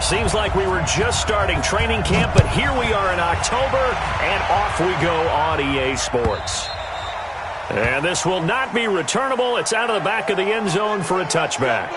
Seems like we were just starting training camp, but here we are in October, and off we go on EA Sports. And this will not be returnable. It's out of the back of the end zone for a touchback.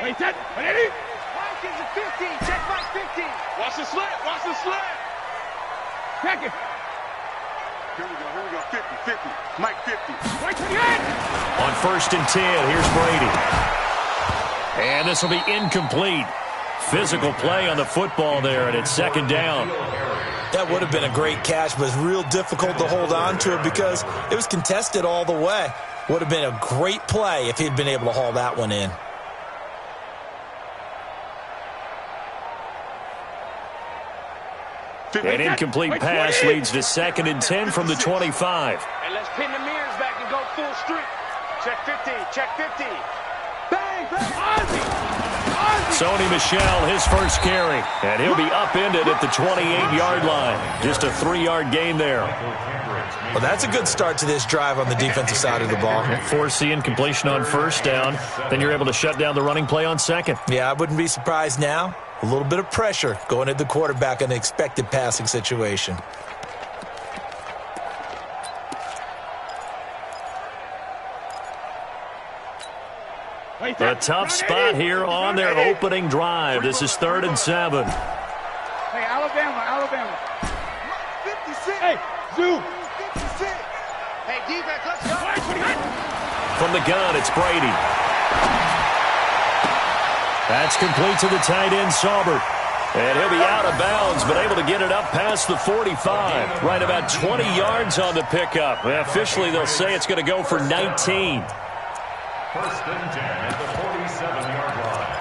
Wait, set, ready? Mike is a 50. Check Mike 50. Watch the slant. Watch the slant. Check it. Here we go. 50, 50. Mike 50. Right to the end. On 1st and 10, here's Brady. And this will be incomplete. Physical play on the football there, and it's 2nd down. That would have been a great catch, but it's real difficult to hold on to it because it was contested all the way. Would have been a great play if he'd been able to haul that one in. An incomplete pass leads to 2nd and 10 from the 25. And let's pin the mirrors back and go full streak. Check 50. Check 50. Bang, bang. Ozzie. Sony Michel, his first carry. And he'll be upended at the 28-yard line. Just a 3-yard gain there. Well, that's a good start to this drive on the defensive side of the ball. Force the incompletion on 1st down. Then you're able to shut down the running play on 2nd. Yeah, I wouldn't be surprised now. A little bit of pressure going at the quarterback in an expected passing situation. A tough spot here on their opening drive. This is 3rd and 7. Hey, Alabama. 56. Hey, zoom. 56. Hey, defense, let's go. From the gun, it's Brady. That's complete to the tight end, Saubert. And he'll be out of bounds, but able to get it up past the 45. Right about 20 yards on the pickup. Officially, they'll say it's going to go for 19. 1st and 10 at the 47-yard line.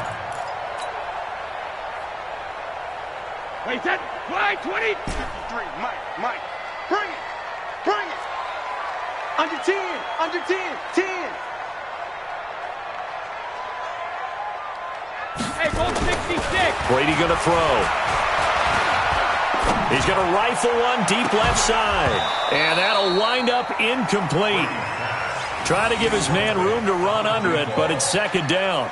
Wait, set, fly, 20. 53. Mike. Bring it. Under 10. 10. Hey, goal 66. Brady going to throw. He's going to rifle one deep left side. And that'll wind up incomplete. Try to give his man room to run under it, but it's 2nd down.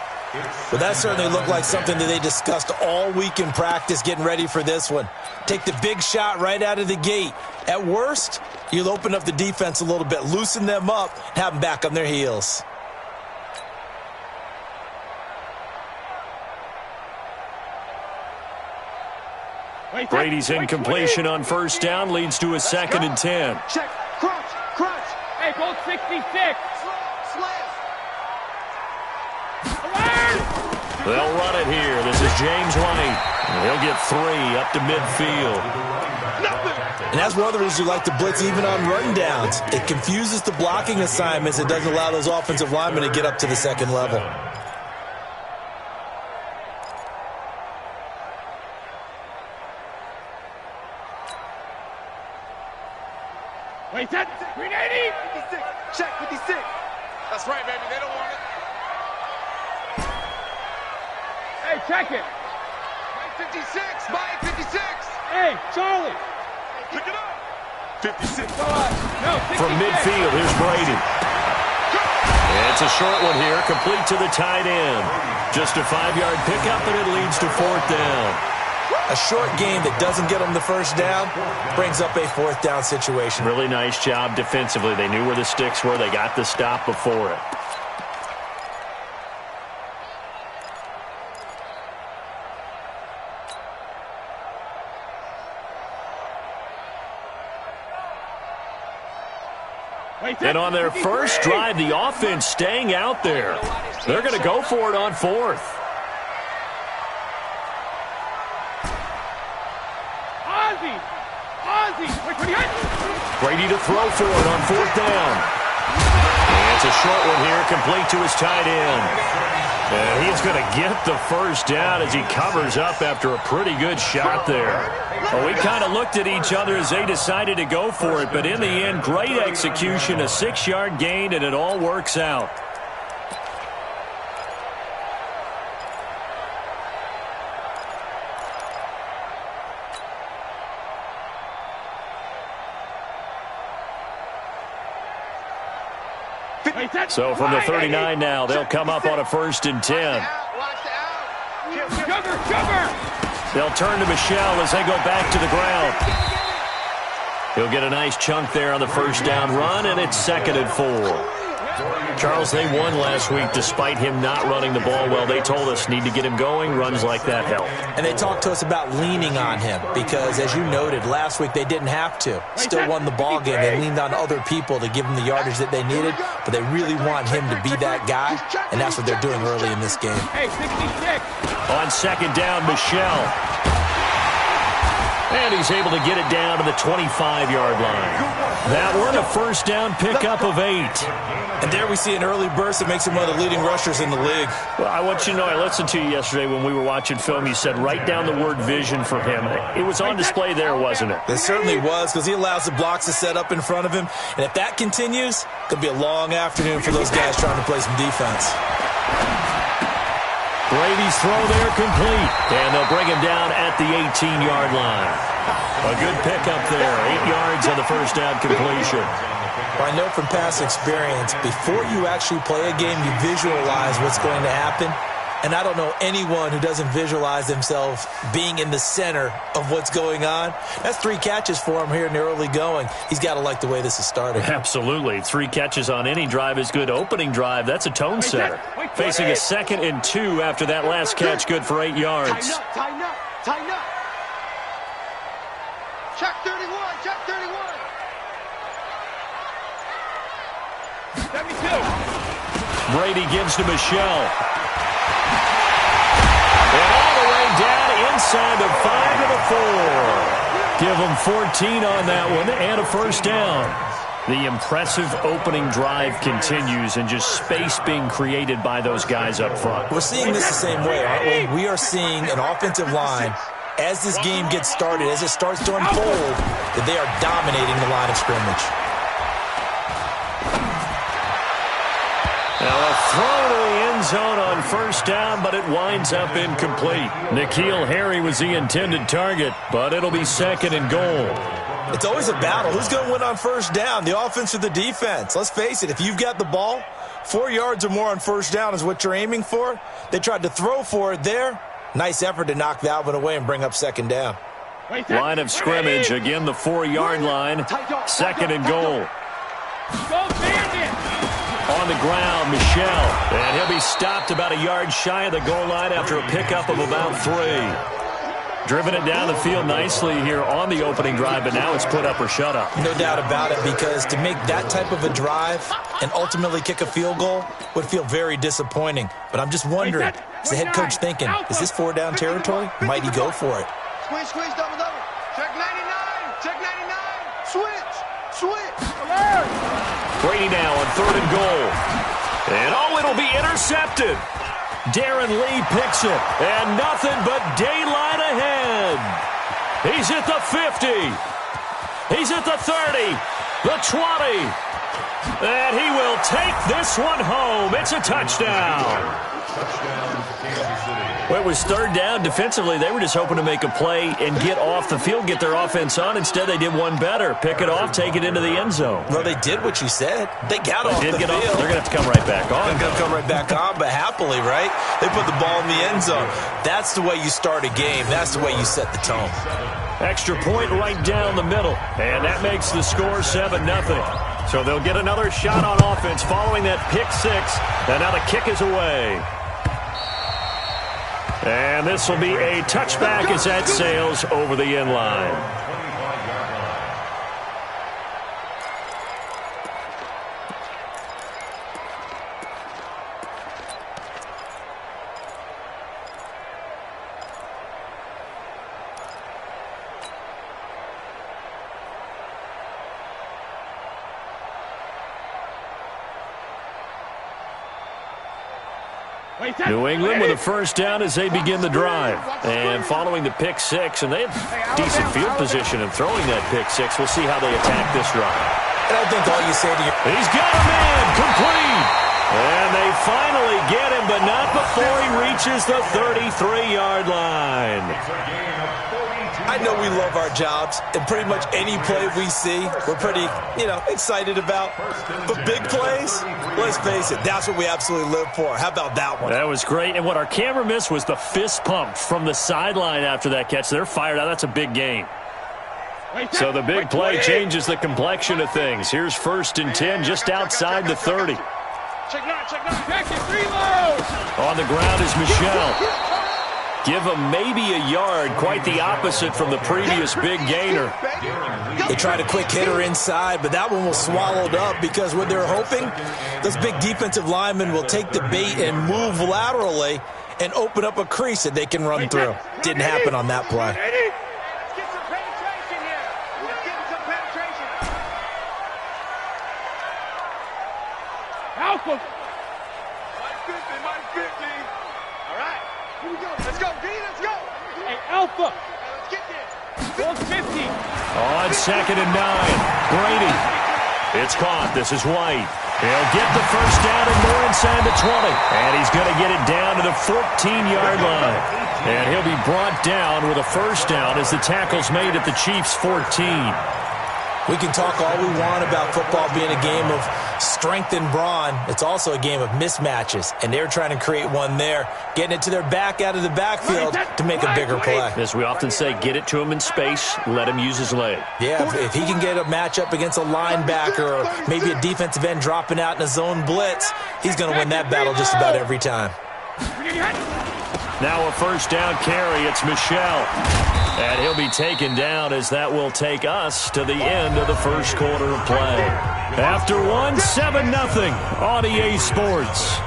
But that certainly looked like something that they discussed all week in practice getting ready for this one. Take the big shot right out of the gate. At worst, you'll open up the defense a little bit, loosen them up, have them back on their heels. Brady's incompletion on 1st down leads to a 2nd and 10. Check. Crunch. Hey, goal 66. Slam. They'll run it here. This is James White. And he'll get 3 up to midfield. And that's one of the reasons you like to blitz even on run downs. It confuses the blocking assignments. It doesn't allow those offensive linemen to get up to the 2nd level. Wait, set, 380. 56. Check 56. That's right, baby. They don't want it. Hey, check it. Mike 56. Mike 56. Hey, Charlie. Pick it up. 56. No, 66. From midfield, here's Brady. It's a short one here, complete to the tight end. Just a 5-yard pickup, and it leads to 4th down. A short game that doesn't get them the 1st down brings up a 4th down situation. Really nice job defensively. They knew where the sticks were. They got the stop before it. And on their first drive, the offense staying out there. They're going to go for it on 4th. Brady to throw for it on 4th down. And it's a short one here, complete to his tight end. And he's going to get the first down as he covers up after a pretty good shot there. Well, we kind of looked at each other as they decided to go for it, but in the end, great execution, a 6-yard gain, and it all works out. So from the 39 now, they'll come up on a 1st and 10. They'll turn to Michelle as they go back to the ground. He'll get a nice chunk there on the first down run, and it's 2nd and 4. Charles, they won last week despite him not running the ball well. They told us need to get him going. Runs like that help. And they talked to us about leaning on him because, as you noted, last week they didn't have to. Still won the ball game. They leaned on other people to give them the yardage that they needed, but they really want him to be that guy, and that's what they're doing early in this game. On 2nd down, Michelle. And he's able to get it down to the 25-yard line. That one, a first down pickup of 8. And there we see an early burst that makes him one of the leading rushers in the league. Well, I want you to know, I listened to you yesterday when we were watching film. You said write down the word vision for him. It was on display there, wasn't it? It certainly was, because he allows the blocks to set up in front of him. And if that continues, it's going to be a long afternoon for those guys trying to play some defense. Brady's throw there complete, and they'll bring him down at the 18-yard line. A good pickup there, 8 yards on the first down completion. Well, I know from past experience, before you actually play a game, you visualize what's going to happen. And I don't know anyone who doesn't visualize themselves being in the center of what's going on. That's 3 catches for him here in the early going. He's got to like the way this is starting. Absolutely. 3 catches on any drive is good. Opening drive, that's a tone setter. Facing a 2nd and 2 after that last catch, good for 8 yards. Tighten up, tighten up. Check 31, check 31. 72. Brady gives to Michelle. And all the way down inside the 5 to the 4. Give them 14 on that one and a first down. The impressive opening drive continues and just space being created by those guys up front. We're seeing this the same way, aren't we? We are seeing an offensive line, as this game gets started, as it starts to unfold, that they are dominating the line of scrimmage. Now a throw to the end zone on first down, but it winds up incomplete. N'Keal Harry was the intended target, but it'll be 2nd and goal. It's always a battle. Who's going to win on first down, the offense or the defense? Let's face it, if you've got the ball, 4 yards or more on first down is what you're aiming for. They tried to throw for it there. Nice effort to knock that one away and bring up 2nd down. Line of scrimmage, again the 4-yard line, 2nd and goal. On the ground, Michelle, and he'll be stopped about a yard shy of the goal line after a pickup of about 3. Driven it down the field nicely here on the opening drive, but now it's put up or shut up. No doubt about it, because to make that type of a drive and ultimately kick a field goal would feel very disappointing. But I'm just wondering, is the head coach thinking, is this 4-down territory? Might he go for it? Squeeze, squeeze, double, double. Check 99, check 99. Switch, switch. Brady now on 3rd and goal. And it'll be intercepted. Darren Lee picks it, and nothing but daylight ahead. He's at the 50. He's at the 30, the 20. And he will take this one home. It's a touchdown. Well, it was 3rd down. Defensively, they were just hoping to make a play and get off the field, get their offense on. Instead, they did one better. Pick it off, take it into the end zone. Well, they did what you said. They got off the field. They're going to have to come right back on. They're going to come right back on, but happily, right? They put the ball in the end zone. That's the way you start a game. That's the way you set the tone. Extra point right down the middle, and that makes the score 7-0. So they'll get another shot on offense following that pick 6, and now the kick is away. And this will be a touchback as that sails over the end line. New England with a first down as they begin the drive. And following the pick six, and they have decent field position in throwing that pick six. We'll see how they attack this drive. And I think all you say to your... He's got a man, complete. And they finally get him, but not before he reaches the 33-yard line. I know we love our jobs, and pretty much any play we see, we're pretty, excited about. But big plays, let's face it, that's what we absolutely live for. How about that one? That was great, and what our camera missed was the fist pump from the sideline after that catch. They're fired out. That's a big gain. So the big play changes the complexion of things. Here's 1st and 10 just outside the 30. Check nine. Reload. On the ground is Michelle. Give him maybe a yard, quite the opposite from the previous big gainer. They tried a quick hitter inside, but that one was swallowed up because what they're hoping, those big defensive linemen will take the bait and move laterally and open up a crease that they can run through. Didn't happen on that play. Let's get some penetration here. Let's get some penetration. Alpha. Mike 50. All right. Here we go. Let's go, D. Let's go. Hey, Alpha. Let's get this. 450. On 2nd and 9. Brady. It's caught. This is White. He'll get the first down and more inside the 20. And he's going to get it down to the 14-yard line. And he'll be brought down with a first down as the tackle's made at the Chiefs' 14. We can talk all we want about football being a game of strength and brawn. It's also a game of mismatches, and they're trying to create one there, getting it to their back out of the backfield to make a bigger play. As we often say, get it to him in space, let him use his leg. Yeah, if he can get a matchup against a linebacker or maybe a defensive end dropping out in a zone blitz, he's going to win that battle just about every time. Now a first down carry. It's Michelle. And he'll be taken down as that will take us to the end of the first quarter of play. After one, 7-0 on EA Sports.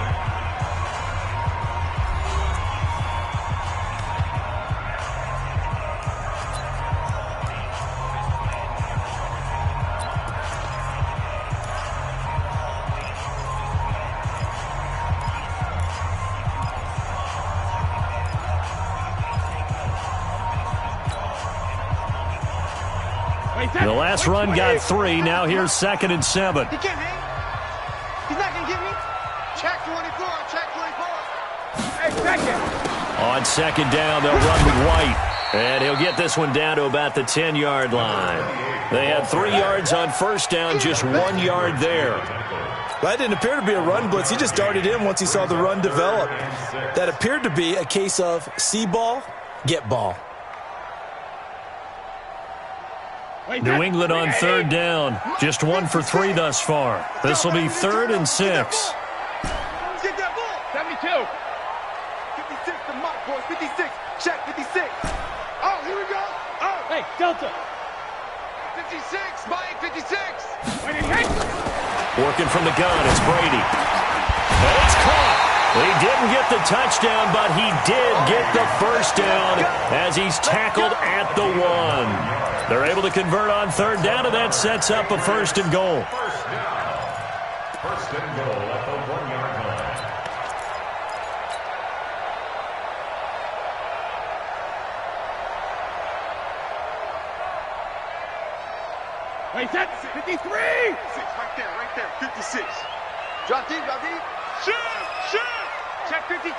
The last run got 3. Now here's 2nd and 7. He can't hang. He's not going to get me. Check 24. Check 24. Hey, second. On 2nd down, they'll run with White. And he'll get this one down to about the 10-yard line. They had 3 yards on first down, just 1 yard there. That didn't appear to be a run blitz. He just darted in once he saw the run develop. That appeared to be a case of see ball, get ball. New England on 3rd down. Just 1 for 3 thus far. This will be 3rd and 6. Get that ball. 72. 56 to Mike, boys. 56. Check 56. Oh, here we go. Oh. Hey, Delta. 56. Mike, 56. Working from the gun, it's Brady. And it's caught. He didn't get the touchdown, but he did get the first down as he's tackled at the 1. They're able to convert on 3rd down, and that sets up a 1st and goal. First and goal at the 1-yard line. Wait, that's 53. 6, right there, 56. Drop deep. Shoot. Check 52.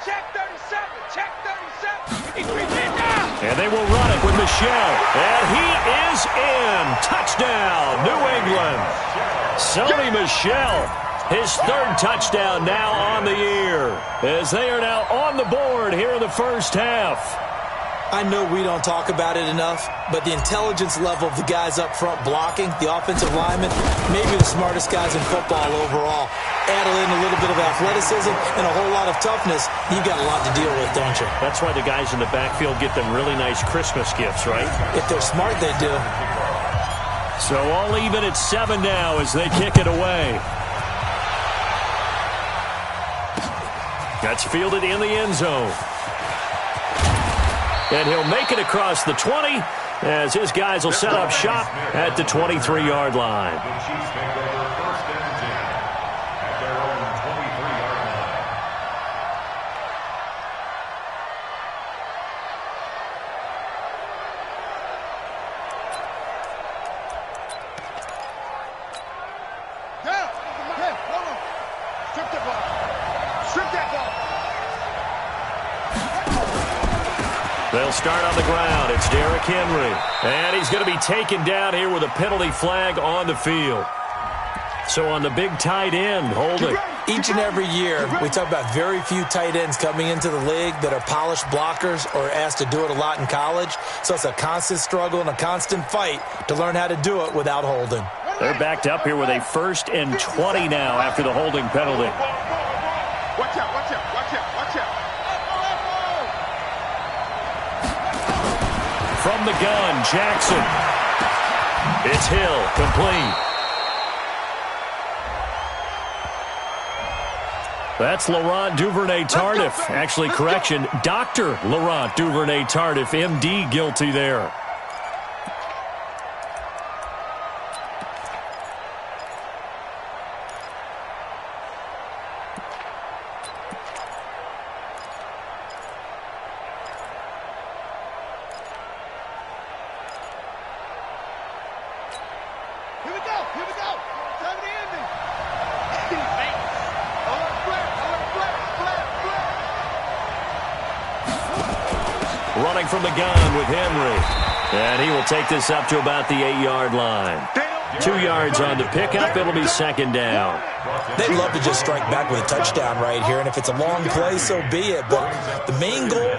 Check 37. Check 37. 53. And they will run it with Michelle. And he is in. Touchdown, New England. Sony Michelle, his 3rd touchdown now on the year, as they are now on the board here in the first half. I know we don't talk about it enough, but the intelligence level of the guys up front blocking, the offensive linemen, maybe the smartest guys in football overall. Add in a little bit of athleticism and a whole lot of toughness, you've got a lot to deal with, don't you? That's why the guys in the backfield get them really nice Christmas gifts, right? If they're smart, they do. So all even at 7 now as they kick it away. That's fielded in the end zone. And he'll make it across the 20, as his guys will set up shop at the 23-yard line. The Chiefs take over 1st and 10 at their own 23-yard line. Down. Hey, hold on. Strip that ball. Strip that ball. They'll start on the ground. It's Derrick Henry. And he's going to be taken down here with a penalty flag on the field. So on the big tight end, holding. Each and every year, we talk about very few tight ends coming into the league that are polished blockers or asked to do it a lot in college. So it's a constant struggle and a constant fight to learn how to do it without holding. They're backed up here with a 1st and 20 now after the holding penalty. Watch out, watch out, watch out, watch out. From the gun, Jackson. It's Hill, complete. That's Laurent Duvernay-Tardif. Actually, correction, Dr. Laurent Duvernay-Tardif, MD, guilty there. Here we go, here we go. Time of the ending. Alert, flare, flare, flare. Running from the gun with Henry. And he will take this up to about the 8-yard line. 2 yards on the pickup. It'll be 2nd down. They'd love to just strike back with a touchdown right here, and if it's a long play, so be it. But the main goal,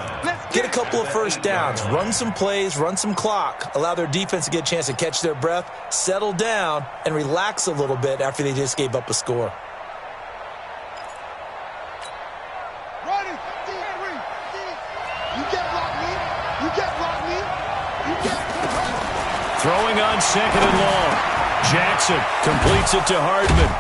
get a couple of first downs, run some plays, run some clock, allow their defense to get a chance to catch their breath, settle down, and relax a little bit after they just gave up a score. Ronnie, Henry, you get blocked me, you get blocked me, you get blocked. Throwing on 2nd and long. Jackson completes it to Hardman.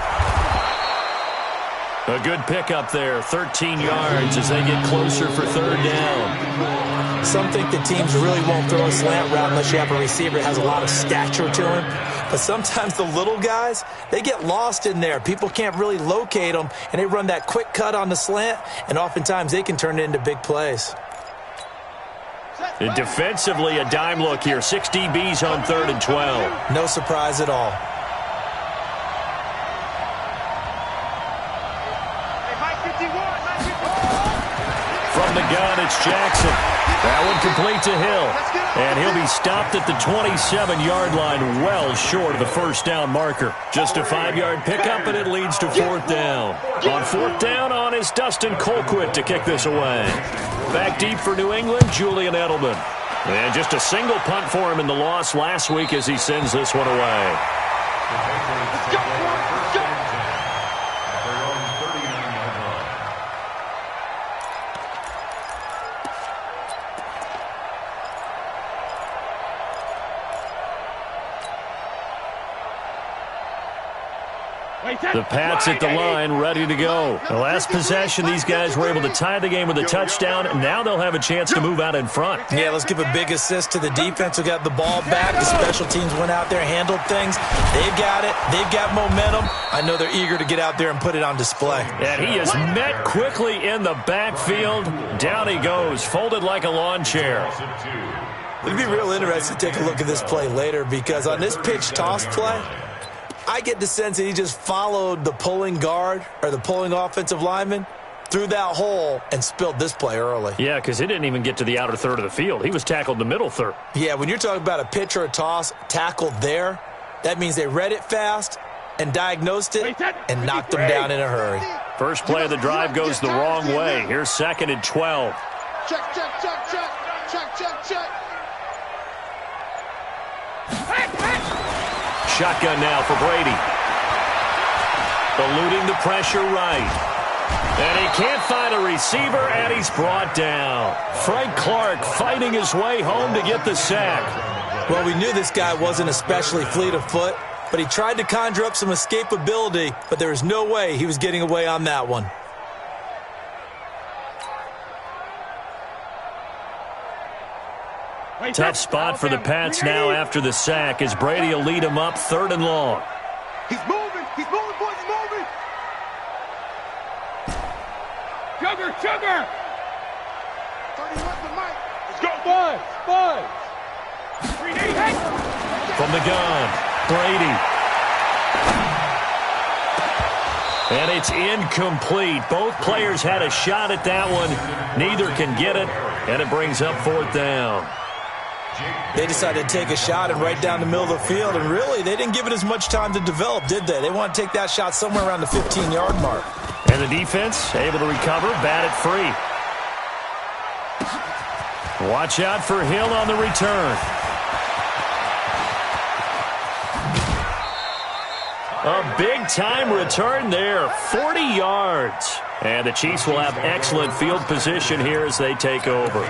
A good pickup there, 13 yards as they get closer for 3rd down. Some think that teams really won't throw a slant route unless you have a receiver that has a lot of stature to him. But sometimes the little guys, they get lost in there. People can't really locate them, and they run that quick cut on the slant, and oftentimes they can turn it into big plays. And defensively, a dime look here. 6 DBs on 3rd and 12. No surprise at all. From the gun, it's Jackson. That one complete to Hill. And he'll be stopped at the 27-yard line, well short of the 1st down marker. Just a 5-yard pickup, and it leads to 4th down. On 4th down, on is Dustin Colquitt to kick this away. Back deep for New England, Julian Edelman. And just a single punt for him in the loss last week as he sends this one away. Let's go, let's go. The Pats at the line, ready to go. The last possession, these guys were able to tie the game with a touchdown, and now they'll have a chance to move out in front. Yeah, let's give a big assist to the defense who got the ball back. The special teams went out there, handled things. They've got it. They've got momentum. I know they're eager to get out there and put it on display. And he is met quickly in the backfield. Down he goes, folded like a lawn chair. It'd be real interesting to take a look at this play later because on this pitch toss play, I get the sense that he just followed the pulling guard or the pulling offensive lineman through that hole and spilled this play early. Yeah, because he didn't even get to the outer third of the field. He was tackled in the middle third. Yeah, when you're talking about a pitch or a toss tackled there, that means they read it fast and diagnosed it and knocked them down in a hurry. First play of the drive goes the wrong way. Here's 2nd and 12. Check, check, check, check, check, check, check. Shotgun now for Brady. Eluding the pressure right. And he can't find a receiver, and he's brought down. Frank Clark fighting his way home to get the sack. Well, we knew this guy wasn't especially fleet of foot, but he tried to conjure up some escapability, but there was no way he was getting away on that one. Tough spot for the Pats now after the sack as Brady will lead them up 3rd and long. He's moving, boys, he's moving. Sugar. 31 for Mike. Let's go. Buzz. From the gun, Brady. And it's incomplete. Both players had a shot at that one. Neither can get it, and it brings up 4th down. They decided to take a shot and right down the middle of the field, and really, they didn't give it as much time to develop, did they? They want to take that shot somewhere around the 15-yard mark. And the defense able to recover, bat it free. Watch out for Hill on the return. A big-time return there, 40 yards. And the Chiefs will have excellent field position here as they take over.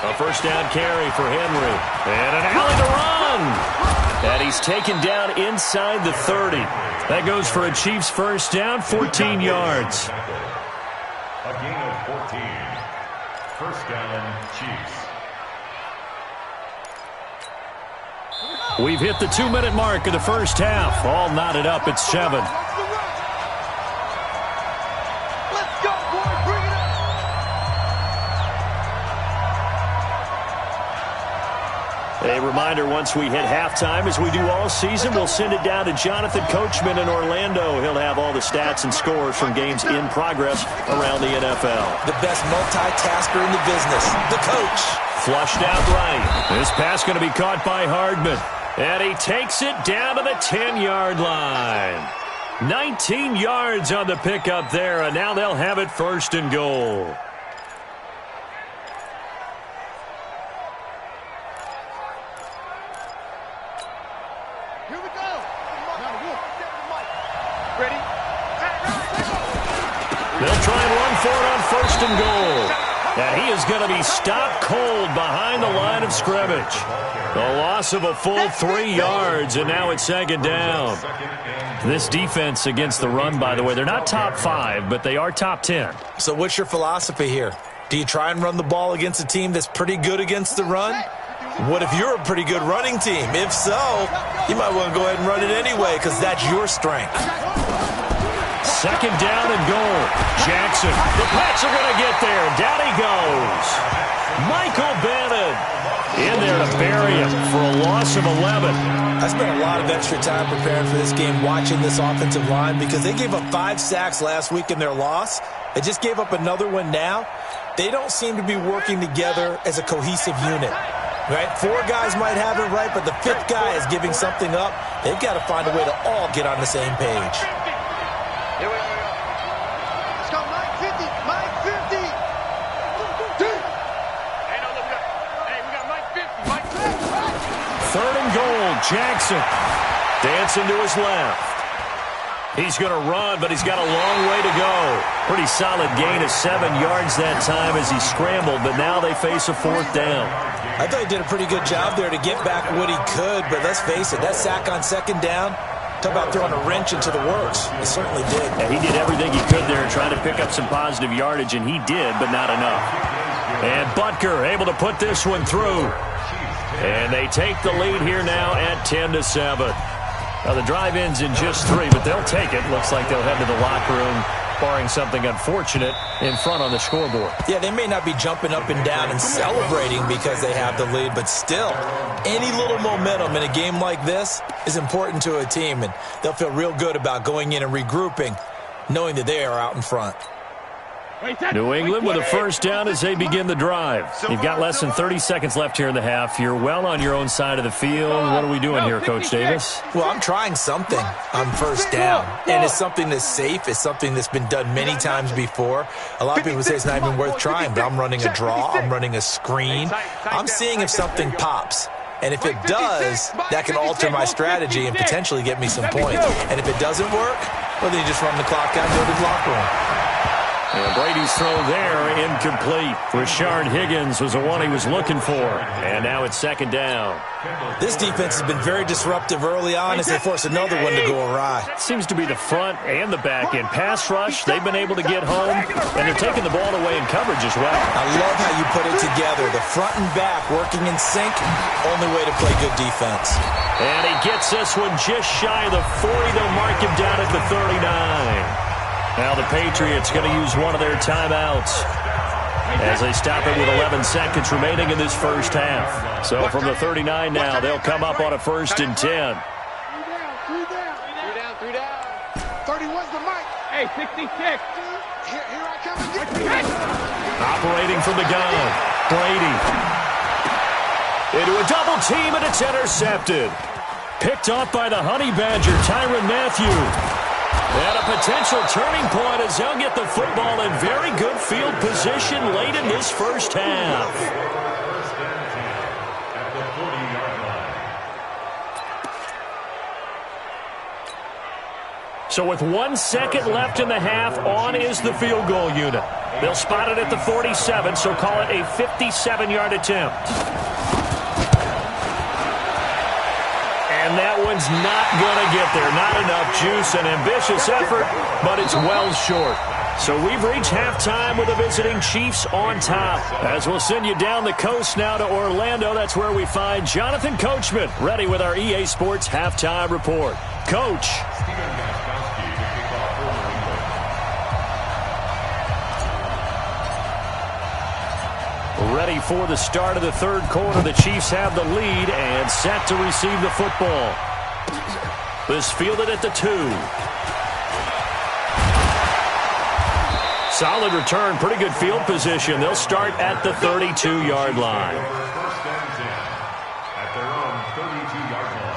A first down carry for Henry. And an alley to run. And he's taken down inside the 30. That goes for a Chiefs first down, 14 yards. A gain of 14. First down, Chiefs. We've hit the 2-minute mark of the first half. All knotted up at 7. Let's go, boys. Bring it up. A reminder, once we hit halftime, as we do all season, we'll send it down to Jonathan Coachman in Orlando. He'll have all the stats and scores from games in progress around the NFL. The best multitasker in the business, the coach. Flushed out right. This pass going to be caught by Hardman. And he takes it down to the 10-yard line. 19 yards on the pickup there, and now they'll have it 1st and goal. Here we go. Ready? They'll try and run for it on 1st and goal. And he is going to be stopped cold behind the line of scrimmage. A loss of a full 3 yards, and now it's 2nd down. This defense against the run, by the way, they're not top 5, but they are top 10. So what's your philosophy here? Do you try and run the ball against a team that's pretty good against the run? What if you're a pretty good running team? If so, you might want to go ahead and run it anyway because that's your strength. 2nd down and goal. Jackson. The Pats are going to get there. Down he goes. Michael Bennett in there to bury him for a loss of 11. I spent a lot of extra time preparing for this game watching this offensive line because they gave up 5 sacks last week in their loss. They just gave up another one now. They don't seem to be working together as a cohesive unit. Right? 4 guys might have it right, but the 5th guy is giving something up. They've got to find a way to all get on the same page. Here we go. Let's go, Mike 50. Mike 50. Hey, no, look, we got Mike 50. Mike 50. 3rd and goal. Jackson dancing to his left. He's going to run, but he's got a long way to go. Pretty solid gain of 7 yards that time as he scrambled, but now they face a 4th down. I thought he did a pretty good job there to get back what he could, but let's face it, that sack on 2nd down, talk about throwing a wrench into the works. He certainly did. Yeah, he did everything he could there trying to pick up some positive yardage, and he did, but not enough. And Butker able to put this one through. And they take the lead here now at 10-7. Now the drive ends in just 3, but they'll take it. Looks like they'll head to the locker room, barring something unfortunate, in front on the scoreboard. Yeah, they may not be jumping up and down and celebrating because they have the lead, but still, any little momentum in a game like this is important to a team, and they'll feel real good about going in and regrouping, knowing that they are out in front. New England with a first down as they begin the drive. You've got less than 30 seconds left here in the half. You're well on your own side of the field. What are we doing here, Coach Davis? Well, I'm trying something on first down, and it's something that's safe. It's something that's been done many times before. A lot of people say it's not even worth trying, but I'm running a draw. I'm running a screen. I'm seeing if something pops. And if it does, that can alter my strategy and potentially get me some points. And if it doesn't work, well, then you just run the clock out and go to the locker room. And Brady's throw there, incomplete. Rashard Higgins was the one he was looking for. And now it's second down. This defense has been very disruptive early on as they force another one to go awry. Seems to be the front and the back end. Pass rush, they've been able to get home, and they're taking the ball away in coverage as well. I love how you put it together. The front and back working in sync, only way to play good defense. And he gets this one just shy of the 40. They'll mark him down at the 39. Now the Patriots going to use one of their timeouts as they stop it with 11 seconds remaining in this first half. So from the 39 now, they'll come up on a 1st and 10. Three down. 31's the mic. Hey, 66. Here I come again. Operating from the gun, Brady. Into a double team, and it's intercepted. Picked off by the Honey Badger, Tyrann Mathieu. And a potential turning point as they'll get the football in very good field position late in this first half. At the 40-yard line. So with 1 second left in the half, on is the field goal unit. They'll spot it at the 47, so call it a 57-yard attempt. And that one's not going to get there. Not enough juice, an ambitious effort, but it's well short. So we've reached halftime with the visiting Chiefs on top. As we'll send you down the coast now to Orlando, that's where we find Jonathan Coachman, ready with our EA Sports Halftime Report. Coach. Ready for the start of the third quarter. The Chiefs have the lead and set to receive the football. This fielded at the 2. Solid return, pretty good field position. They'll start at the 32-yard line. First and 10 at their own 32-yard line.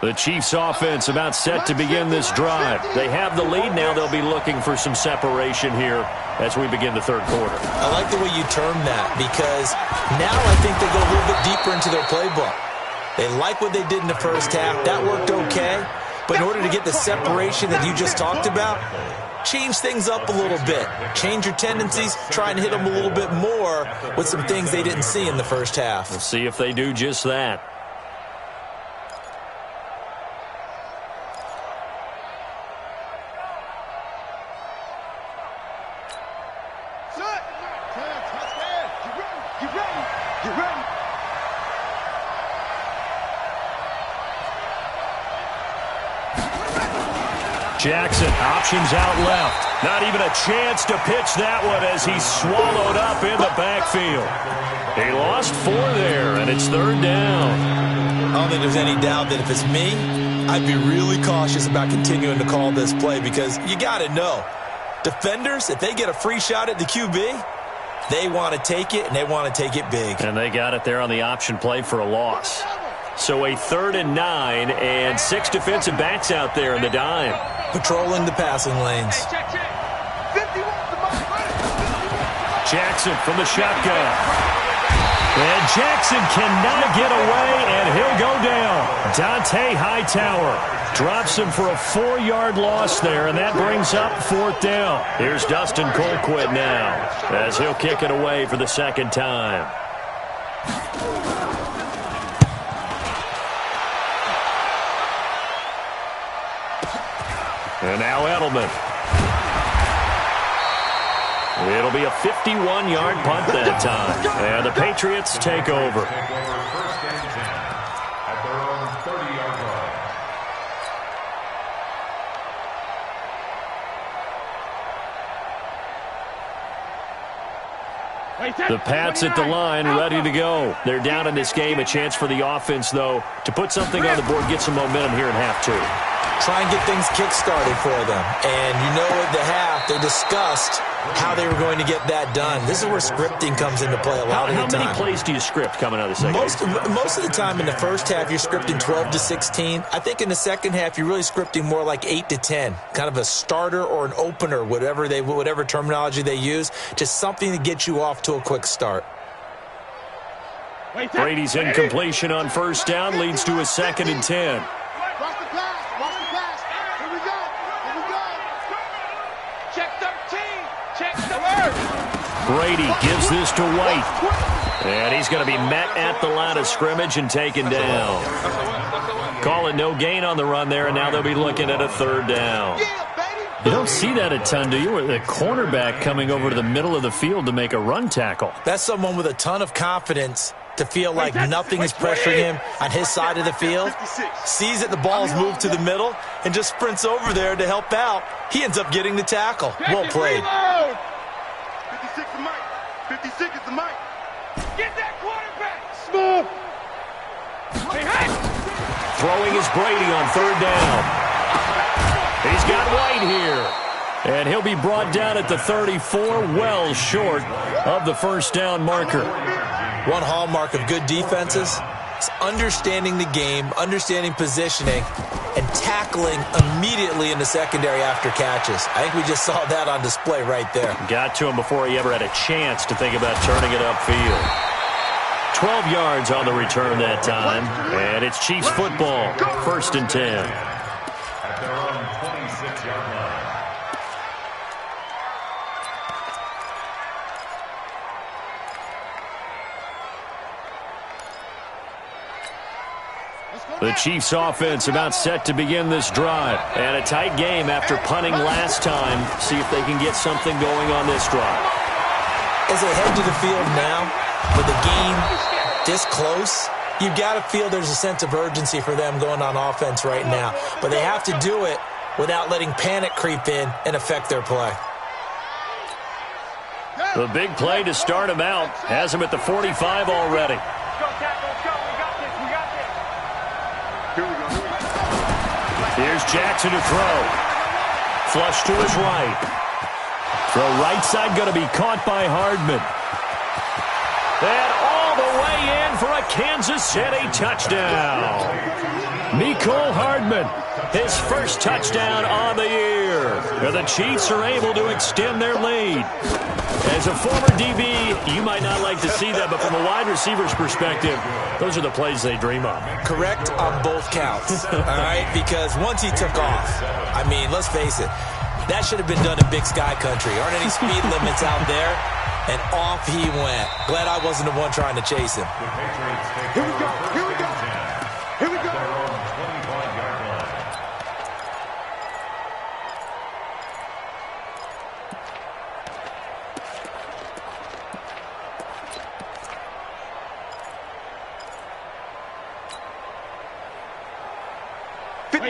The Chiefs offense about set to begin this drive. They have the lead now. They'll be looking for some separation here as we begin the third quarter. I like the way you term that because now I think they go a little bit deeper into their playbook. They like what they did in the first half. That worked okay. But in order to get the separation that you just talked about, change things up a little bit. Change your tendencies. Try and hit them a little bit more with some things they didn't see in the first half. We'll see if they do just that. Jackson, options out left. Not even a chance to pitch that one as he's swallowed up in the backfield. He lost 4 there, and it's third down. I don't think there's any doubt that if it's me, I'd be really cautious about continuing to call this play because you got to know, defenders, if they get a free shot at the QB, they want to take it, and they want to take it big. And they got it there on the option play for a loss. So a 3rd and 9, and 6 defensive backs out there in the dime. Patrolling the passing lanes. Jackson from the shotgun. And Jackson cannot get away, and he'll go down. Dante Hightower drops him for a 4-yard loss there, and that brings up 4th down. Here's Dustin Colquitt now as he'll kick it away for the second time. And now Edelman. It'll be a 51-yard punt that time. And the Patriots take over. First and 10 at their own 30-yard line. The Pats at the line, ready to go. They're down in this game. A chance for the offense, though, to put something on the board, get some momentum here in half 2. Try and get things kick-started for them. And you know at the half, they discussed how they were going to get that done. This is where scripting comes into play a lot of the time. How many plays do you script coming out of the second half? Most of the time in the first half, you're scripting 12 to 16. I think in the second half, you're really scripting more like 8 to 10. Kind of a starter or an opener, whatever terminology they use. Just something to get you off to a quick start. Brady's incompletion on first down leads to a 2nd and 10. Watch the pass. Watch the pass. Here we go. Here we go. Check 13. Check 13. Brady gives this to White. And he's going to be met at the line of scrimmage and taken down. Call it no gain on the run there, and now they'll be looking at a 3rd down. You don't see that a ton, do you? With a cornerback coming over to the middle of the field to make a run tackle. That's someone with a ton of confidence to feel like nothing is pressuring him on his side of the field. Sees that the ball's moved to the middle and just sprints over there to help out. He ends up getting the tackle. Well played. 56 is Mike. 56 is the Mike. Get that quarterback. Smooth. Throwing is Brady on 3rd down. He's got White here. And he'll be brought down at the 34, well short of the first down marker. One hallmark of good defenses is understanding the game, understanding positioning, and tackling immediately in the secondary after catches. I think we just saw that on display right there. Got to him before he ever had a chance to think about turning it upfield. 12 yards on the return that time. And it's Chiefs football, 1st and 10. At their own 26-yard line. The Chiefs offense about set to begin this drive. And a tight game after punting last time. See if they can get something going on this drive. As they head to the field now, with the game this close, you've got to feel there's a sense of urgency for them going on offense right now. But they have to do it without letting panic creep in and affect their play. The big play to start him out has him at the 45 already. Here's Jackson to throw. Flush to his right. Throw right side going to be caught by Hardman. And all the way in for a Kansas City touchdown. Mecole Hardman, his first touchdown on the year. And the Chiefs are able to extend their lead. As a former DB, you might not like to see that, but from a wide receiver's perspective, those are the plays they dream of. Correct on both counts, all right? Because once he took off, I mean, let's face it, that should have been done in Big Sky Country. Aren't any speed limits out there? And off he went. Glad I wasn't the one trying to chase him. Here we go. Here we go. Here we go. Their own 25-yard line.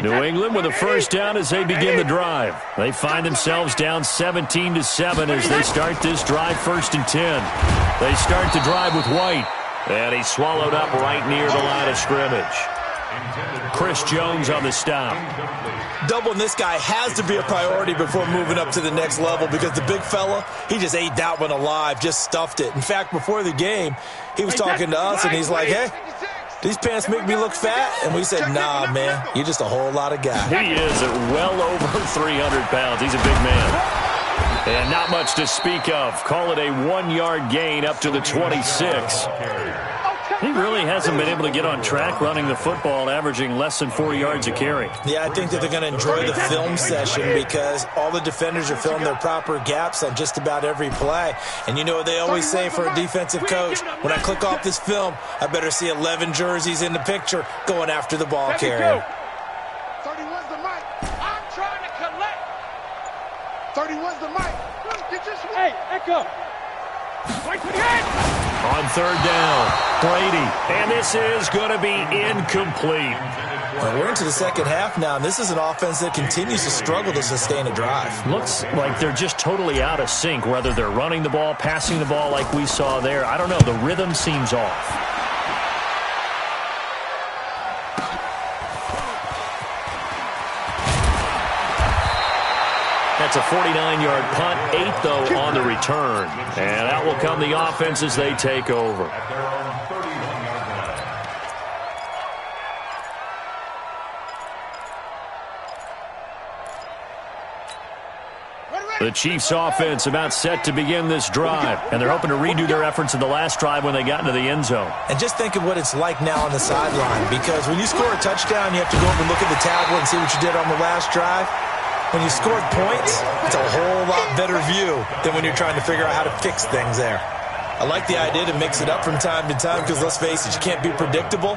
New England with a first down as they begin the drive. They find themselves down 17-7 as they start this drive, 1st and 10. They start the drive with White, and he's swallowed up right near the line of scrimmage. Chris Jones on the stop. Doubling this guy has to be a priority before moving up to the next level because the big fella, he just ate that one alive, just stuffed it. In fact, before the game, he was talking to us, and he's like, hey, these pants make me look fat? And we said, nah, man, you're just a whole lot of guy. He is at well over 300 pounds. He's a big man. And not much to speak of. Call it a 1-yard gain up to the 26. He really hasn't been able to get on track running the football, averaging less than 4 yards a carry. Yeah, I think that they're going to enjoy the film session because all the defenders are filling their proper gaps on just about every play. And you know what they always say for a defensive coach? When I click off this film, I better see 11 jerseys in the picture going after the ball carrier. 31's the mic. I'm trying to collect. 31's the mic. Get your swing. Hey, Echo. Wait for the end. On 3rd down, Brady. And this is going to be incomplete. Well, we're into the second half now, and this is an offense that continues to struggle to sustain a drive. Looks like they're just totally out of sync, whether they're running the ball, passing the ball like we saw there. I don't know. The rhythm seems off. That's a 49-yard punt, 8 though on the return. And out will come the offense as they take over. At their own 31-yard line. Ready, The Chiefs offense about set to begin this drive, and they're hoping to redo their efforts in the last drive when they got into the end zone. And just think of what it's like now on the sideline, because when you score a touchdown, you have to go over and look at the tablet and see what you did on the last drive. When you scored points, it's a whole lot better view than when you're trying to figure out how to fix things there. I like the idea to mix it up from time to time because, let's face it, you can't be predictable.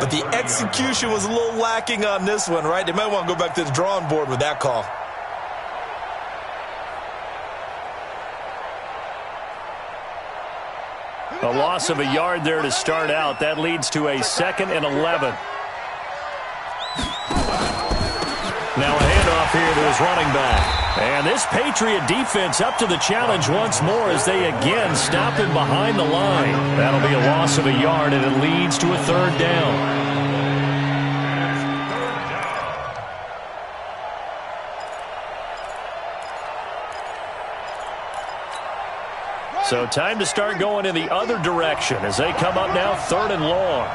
But the execution was a little lacking on this one, right? They might want to go back to the drawing board with that call. A loss of a yard there to start out. That leads to a 2nd and 11. Now a handoff here to his running back. And this Patriot defense up to the challenge once more as they again stop him behind the line. That'll be a loss of a yard, and it leads to a 3rd down. So time to start going in the other direction as they come up now 3rd and long.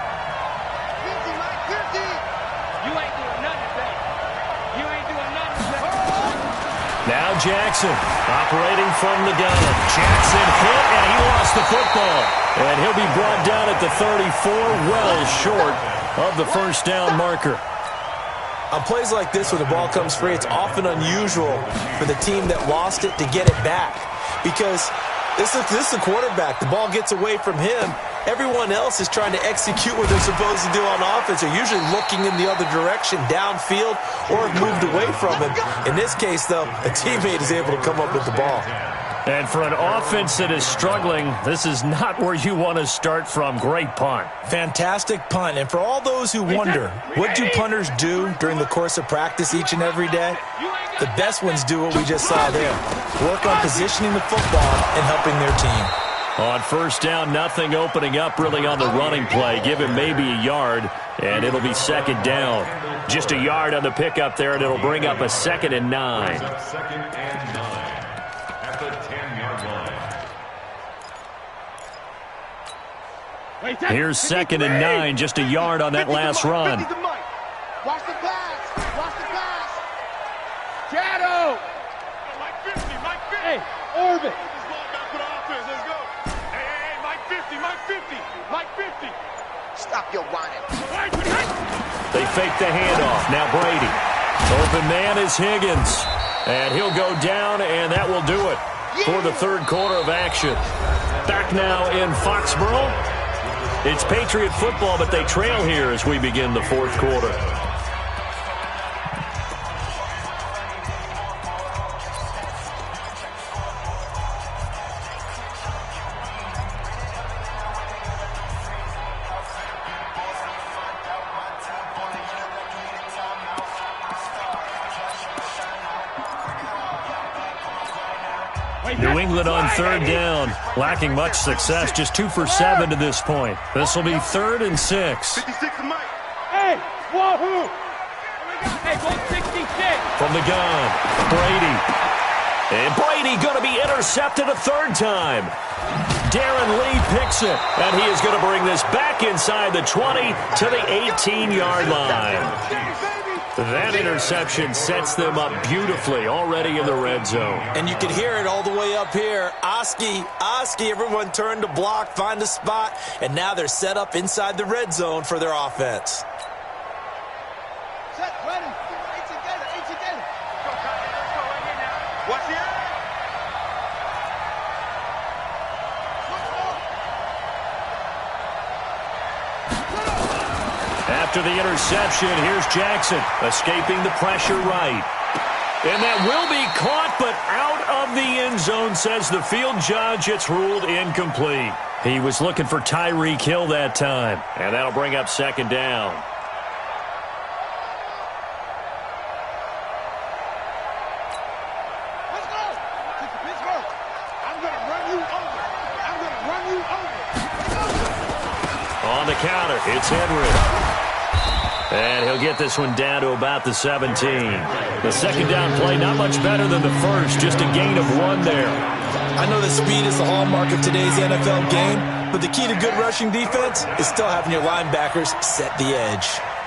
Now Jackson operating from the gun. Jackson hit, and he lost the football. And he'll be brought down at the 34, well short of the 1st down marker. On plays like this where the ball comes free, it's often unusual for the team that lost it to get it back. Because this is the quarterback. The ball gets away from him. Everyone else is trying to execute what they're supposed to do on offense. They're usually looking in the other direction, downfield, or have moved away from him. In this case, though, a teammate is able to come up with the ball. And for an offense that is struggling, this is not where you want to start from. Great punt. Fantastic punt. And for all those who wonder, what do punters do during the course of practice each and every day? The best ones do what we just saw there. Work on positioning the football and helping their team. On 1st down, nothing opening up really on the running play. Give him maybe a yard, and it'll be 2nd down. Just a yard on the pickup there, and it'll bring up a 2nd and 9. 2nd and 9 at the 10-yard line. Here's 2nd and 9, just a yard on that last run. Watch the pass. Watch the pass. Shadow. Mike 50, Mike 50. Hey, orbit. This ball back for the offense. Let's go. Hey, Mike 50, Mike 50, Mike 50. Stop your whining. They fake the handoff. Now Brady. Open man is Higgins. And he'll go down, and that will do it for the 3rd quarter of action. Back now in Foxborough. It's Patriot football, but they trail here as we begin the 4th quarter. New England on 3rd down, lacking much success, just 2 for 7 to this point. This will be 3rd and 6. 56 Mike. Hey, wahoo! Hey, go 66. From the gun, Brady. And Brady going to be intercepted a 3rd time. Darren Lee picks it, and he is going to bring this back inside the 20 to the 18-yard line. That interception sets them up beautifully already in the red zone. And you can hear it all the way up here. Oski, everyone turned to block, find a spot, and now they're set up inside the red zone for their offense. Set, ready. Eight together. Let's go right here now. Watch here. After the interception, here's Jackson escaping the pressure right. And that will be caught, but out of the end zone, says the field judge. It's ruled incomplete. He was looking for Tyreek Hill that time, and that'll bring up 2nd down. Let's go. Let's go. I'm going to run you over. I'm going to run you over. On the counter, it's Henry. And he'll get this one down to about the 17. The 2nd down play, not much better than the first, just a gain of 1 there. I know that speed is the hallmark of today's NFL game, but the key to good rushing defense is still having your linebackers set the edge.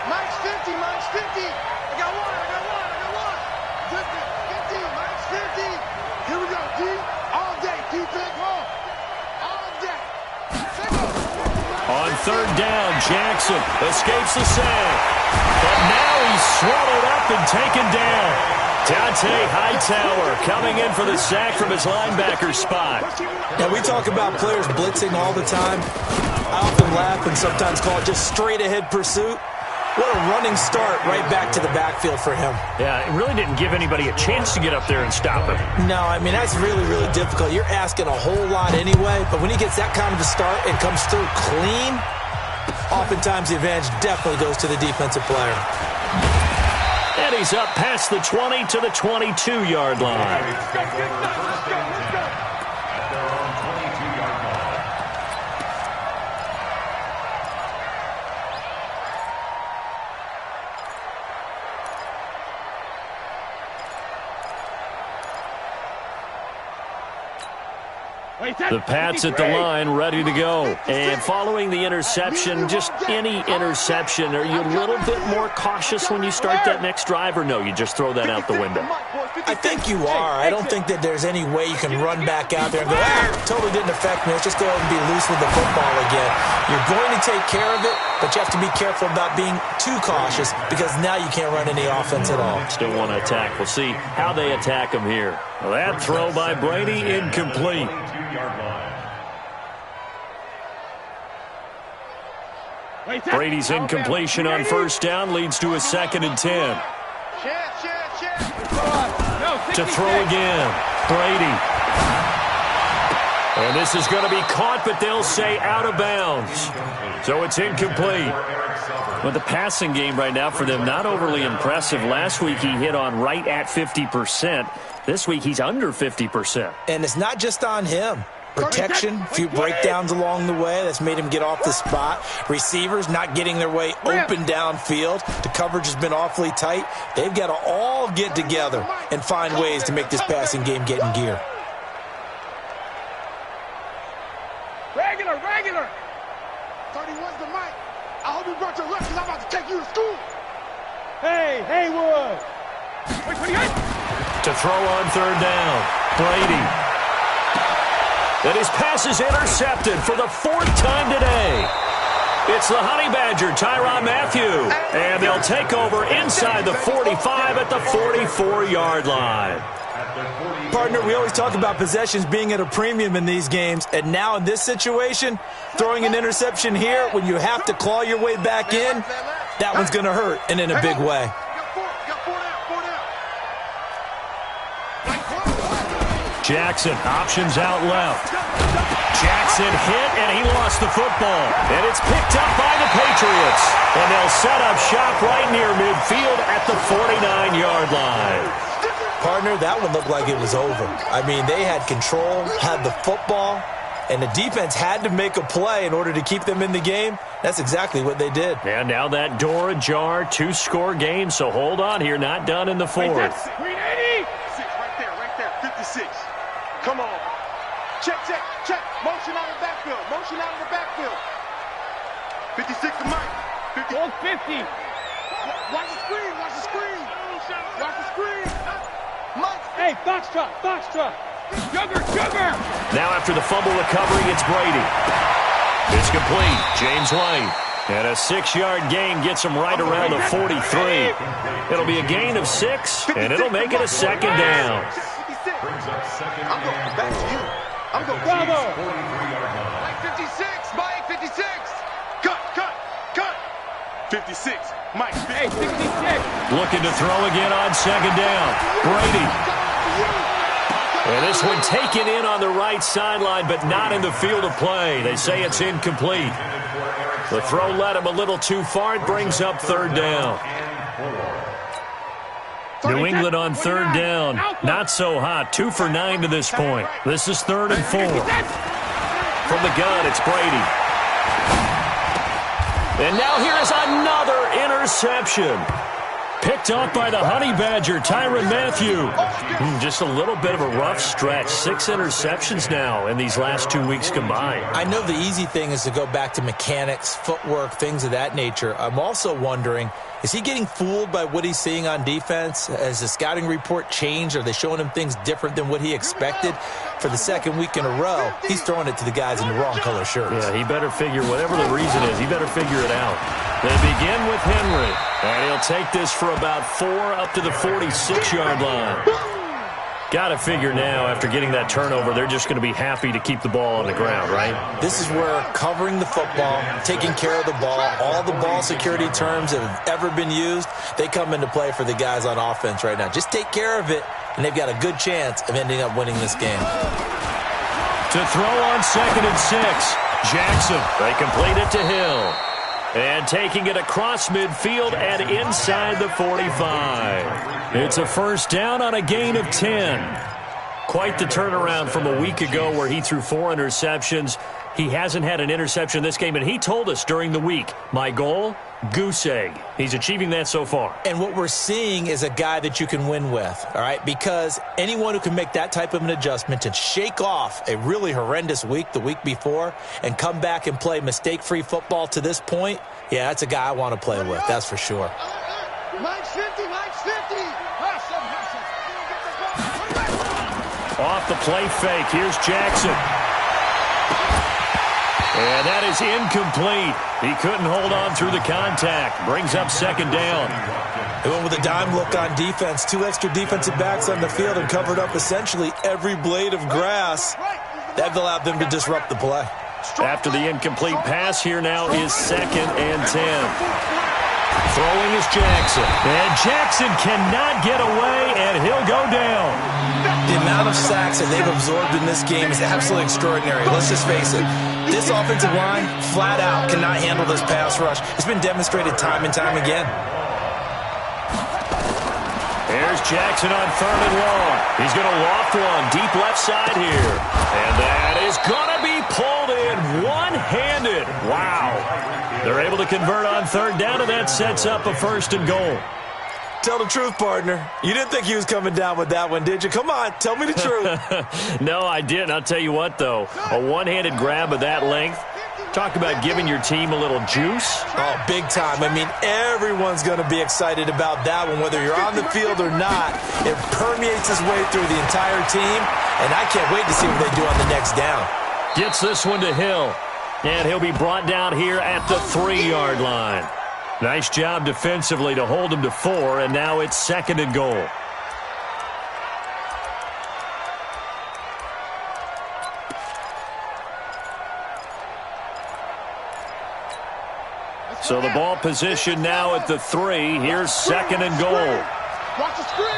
Mike's 50, Mike's 50. I got one. 50, Mike's 50. third down. Jackson escapes the sack. But now he's swallowed up and taken down. Dante Hightower coming in for the sack from his linebacker spot. Now, we talk about players blitzing all the time. I often laugh and sometimes call it just straight-ahead pursuit. What a running start right back to the backfield for him. Yeah, it really didn't give anybody a chance to get up there and stop him. No, I mean, that's really, really difficult. You're asking a whole lot anyway, but when he gets that kind of a start and comes through clean, oftentimes the advantage definitely goes to the defensive player. And he's up past the 20 to the 22-yard line. The Pats at the line, ready to go. And following the interception, just any interception, are you a little bit more cautious when you start that next drive, or no, you just throw that out the window? I think you are. I don't think that there's any way you can run back out there and go, totally didn't affect me. Let's just go ahead and be loose with the football again. You're going to take care of it, but you have to be careful about being too cautious because now you can't run any offense at all. Still want to attack. We'll see how they attack him here. Well, that throw by Brady, incomplete. Brady's incompletion on first down leads to a 2nd and 10. To throw again, Brady. And this is going to be caught, but they'll say out of bounds. So it's incomplete. But the passing game right now for them, not overly impressive. Last week he hit on right at 50%. This week he's under 50%. And it's not just on him. Protection, a few breakdowns along the way. That's made him get off the spot. Receivers not getting their way open downfield. The coverage has been awfully tight. They've got to all get together and find ways to make this passing game get in gear. Regular. 31's the mic. I hope you brought your lunch because I'm about to take you to school. Hey, Haywood. To throw on third down, Brady. And his pass is intercepted for the 4th time today. It's the Honey Badger, Tyrann Mathieu. And they'll take over inside the 45 at the 44-yard line. Partner, we always talk about possessions being at a premium in these games. And now in this situation, throwing an interception here when you have to claw your way back in, that one's going to hurt, and in a big way. Jackson, options out left. Jackson hit, and he lost the football. And it's picked up by the Patriots. And they'll set up shop right near midfield at the 49-yard line. Partner, that one looked like it was over. I mean, they had control, had the football, and the defense had to make a play in order to keep them in the game. That's exactly what they did. And now that door ajar, 2-score game, so hold on here, not done in the 4th. Right there, 56. Come on. Check. Motion out of the backfield. 56 to Mike. 50. Watch the screen. Mike. Hey, Foxtrot. Sugar. Now after the fumble recovery, it's Brady. It's complete. James White. And a 6-yard gain gets him right around the 43. It'll be a gain of 6, and it'll make it a 2nd down. I'm going back to you. I'm going Bravo. Mike 56. Mike 56. Cut. 56. Mike 56. Hey, 66. Looking to throw again on 2nd down. Brady. And this one taken in on the right sideline, but not in the field of play. They say it's incomplete. The throw led him a little too far. It brings up 3rd down. New England on 3rd down. Not so hot. 2 for 9 to this point. This is 3rd and 4. From the gun, it's Brady. And now here is another interception. Picked off by the Honey Badger, Tyrann Mathieu. Just a little bit of a rough stretch. 6 interceptions now in these last 2 weeks combined. I know the easy thing is to go back to mechanics, footwork, things of that nature. I'm also wondering, is he getting fooled by what he's seeing on defense? Has the scouting report changed? Are they showing him things different than what he expected? For the second week in a row, he's throwing it to the guys in the wrong color shirts. Yeah, he better figure, whatever the reason is, he better figure it out. They begin with Henry, and he'll take this for about 4 up to the 46-yard line. Got to figure now, after getting that turnover, they're just going to be happy to keep the ball on the ground, right? This is where covering the football, taking care of the ball, all the ball security terms that have ever been used, they come into play for the guys on offense right now. Just take care of it, and they've got a good chance of ending up winning this game. To throw on 2nd and 6, Jackson. They complete it to Hill. And taking it across midfield and inside the 45. It's a first down on a gain of 10. Quite the turnaround from a week ago where he threw 4 interceptions. He hasn't had an interception this game, and he told us during the week, my goal, goose egg. He's achieving that so far. And what we're seeing is a guy that you can win with, all right? Because anyone who can make that type of an adjustment and shake off a really horrendous week the week before and come back and play mistake-free football to this point, yeah, that's a guy I want to play with, that's for sure. Mike's 50, Mike's 50. Off the play fake, here's Jackson. And that is incomplete. He couldn't hold on through the contact. Brings up 2nd down. They went with a dime look on defense. 2 extra defensive backs on the field and covered up essentially every blade of grass. That allowed them to disrupt the play. After the incomplete pass, here now is 2nd and 10. Throwing is Jackson. And Jackson cannot get away, and he'll go down. The amount of sacks that they've absorbed in this game is absolutely extraordinary. Let's just face it. This offensive line, flat out, cannot handle this pass rush. It's been demonstrated time and time again. Here's Jackson on 3rd and long. He's going to loft one deep left side here. And that is going to be pulled in one-handed. Wow. They're able to convert on 3rd down, and that sets up a 1st and goal. Tell the truth, partner. You didn't think he was coming down with that one, did you? Come on, tell me the truth. No, I didn't. I'll tell you what, though. A one-handed grab of that length. Talk about giving your team a little juice. Oh, big time. I mean, everyone's going to be excited about that one, whether you're on the field or not. It permeates its way through the entire team, and I can't wait to see what they do on the next down. Gets this one to Hill, and he'll be brought down here at the 3-yard line. Nice job defensively to hold him to 4, and now it's 2nd and goal. So the ball position now at the 3. Here's 2nd and goal.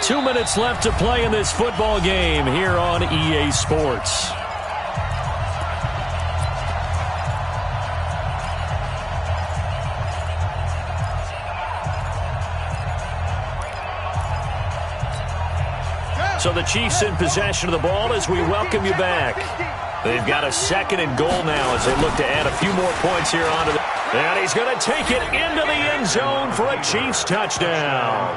2 minutes left to play in this football game here on EA Sports. So the Chiefs in possession of the ball as we welcome you back. They've got a 2nd and goal now as they look to add a few more points here onto the... And he's going to take it into the end zone for a Chiefs touchdown.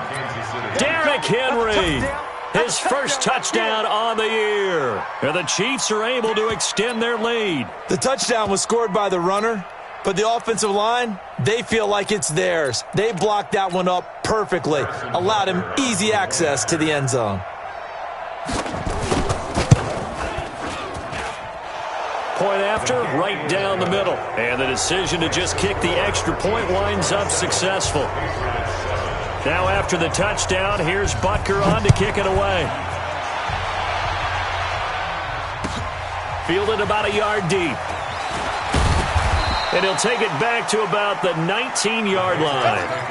Derrick Henry, his first touchdown on the year. And the Chiefs are able to extend their lead. The touchdown was scored by the runner, but the offensive line, they feel like it's theirs. They blocked that one up perfectly, allowed him easy access to the end zone. Point after, right down the middle. And the decision to just kick the extra point winds up successful. Now after the touchdown, here's Butker on to kick it away. Fielded about a yard deep. And he'll take it back to about the 19-yard line.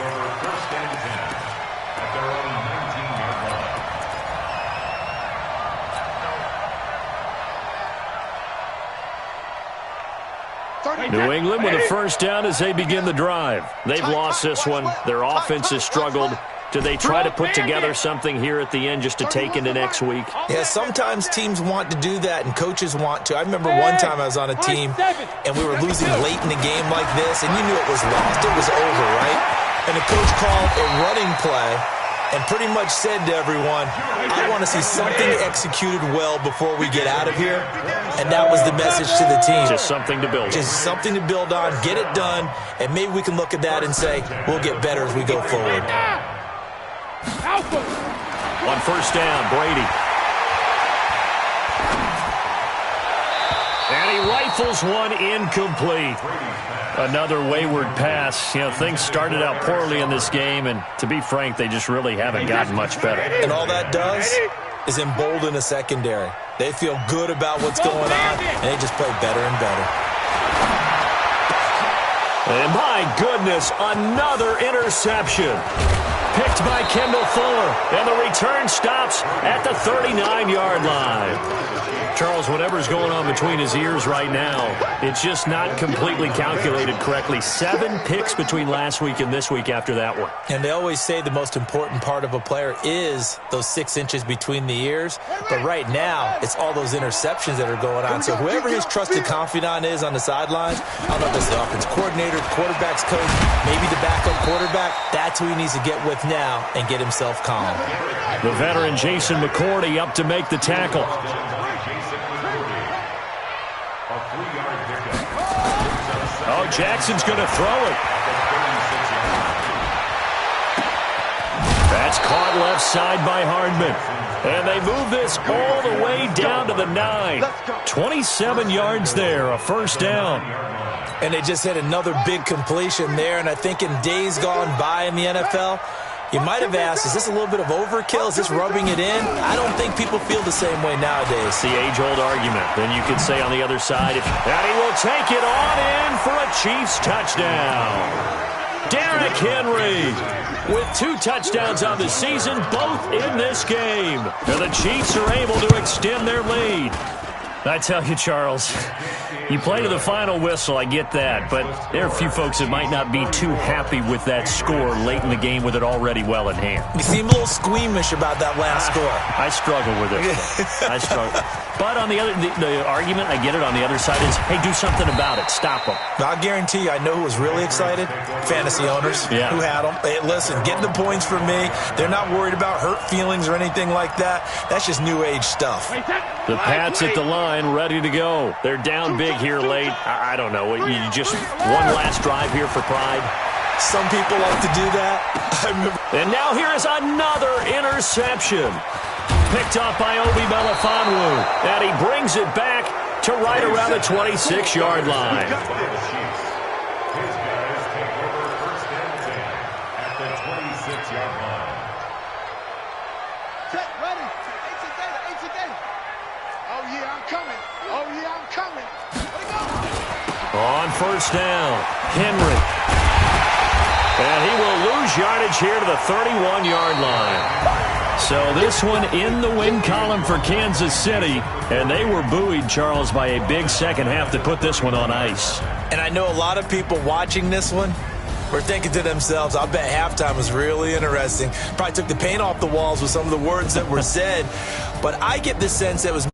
New England with a first down as they begin the drive. They've lost this one. Their offense has struggled. Do they try to put together something here at the end just to take into next week? Yeah, sometimes teams want to do that and coaches want to. I remember one time I was on a team and we were losing late in the game like this, and you knew it was lost. It was over, right? and the coach called a running play and pretty much said to everyone, I want to see something executed well before we get out of here. And that was the message to the team. Just something to build on. Just something to build on, get it done, and maybe we can look at that and say, we'll get better as we go forward. On first down, Brady. And he rifles one incomplete. Another wayward pass. You know, things started out poorly in this game, and to be frank, they just really haven't gotten much better. And all that does is embolden the secondary. They feel good about what's going on, and they just play better and better. And my goodness, another interception. Picked by Kendall Fuller, and the return stops at the 39-yard line. Charles, whatever's going on between his ears right now, it's just not completely calculated correctly. 7 picks between last week and this week after that one. And they always say the most important part of a player is those 6 inches between the ears. But right now, it's all those interceptions that are going on. So whoever his trusted confidant is on the sidelines, I don't know if it's the offense coordinator, quarterback's coach, maybe the backup quarterback, that's who he needs to get with now and get himself calm. The veteran Jason McCourty up to make the tackle. Oh, Jackson's going to throw it. That's caught left side by Hardman. And they move this all the way down to the 9. 27 yards there, a first down. And they just hit another big completion there. And I think in days gone by in the NFL, you might have asked, is this a little bit of overkill? Is this rubbing it in? I don't think people feel the same way nowadays. The age-old argument. Then you could say on the other side, and he will take it on in for a Chiefs touchdown. Derrick Henry with 2 touchdowns on the season, both in this game. And the Chiefs are able to extend their lead. I tell you, Charles, you play to the final whistle, I get that, but there are a few folks that might not be too happy with that score late in the game with it already well in hand. You seem a little squeamish about that last score. I struggle with it. I struggle. But on the other, the argument, I get it, on the other side is, hey, do something about it. Stop them. I'll guarantee you, I know who was really excited. Fantasy owners who had them. Hey, listen, getting the points from me. They're not worried about hurt feelings or anything like that. That's just new age stuff. The Pats at the line, ready to go. They're down big here late. I don't know. You just one last drive here for pride. Some people like to do that. And now here is another interception. Picked up by Obi Melifonwu. And he brings it back to right around the 26-yard line. His guys take over first and 10 at the 26-yard line. Check, ready. H data. Oh, yeah, I'm coming. Oh, yeah, I'm coming. Let it go. On first down, Henry. And he will lose yardage here to the 31-yard line. So this one in the win column for Kansas City. And they were buoyed, Charles, by a big second half to put this one on ice. And I know a lot of people watching this one were thinking to themselves, I bet halftime was really interesting. Probably took the paint off the walls with some of the words that were said. But I get the sense that it was